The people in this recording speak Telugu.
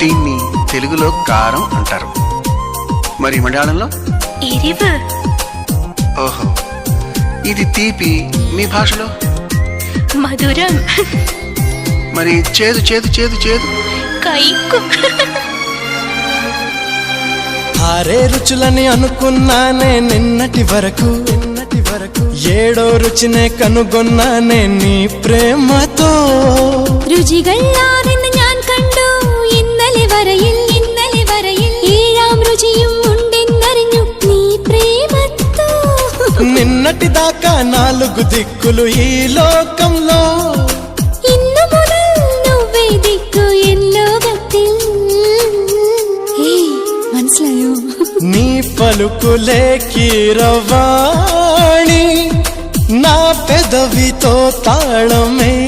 దీన్ని తెలుగులో కారం అంటారు, మరి మలయాళంలో ఎరివు. ఓహో, ఇది తీపి మీ భాషలో మధురం. మరి చేదు చేదు చేదు చేదు కైకు. ఆరే రుచులని అనుకున్నానే నిన్నటి వరకు, ఏడో రుచినే కనుగొన్నానే నీ ప్రేమతో. രുചികളാണെന്ന് ഞാൻ കണ്ടു ഇന്നലെ വരയിൽ ഏഴാം രുചിയും ഉണ്ടെന്നറിഞ്ഞു നീ പ്രേമത്തോ. నిన్నటి దాకా నాలుగు దిక్కులు ఈ లోకంలో, ഇന്നു മുതൽ నువ్వే దిక్కు ఎన్ లోകത്തിൽ. മനസ്സിലായോ? నీ పలుకులే కీరవాణి, నా పెదవితో తాళమేయని.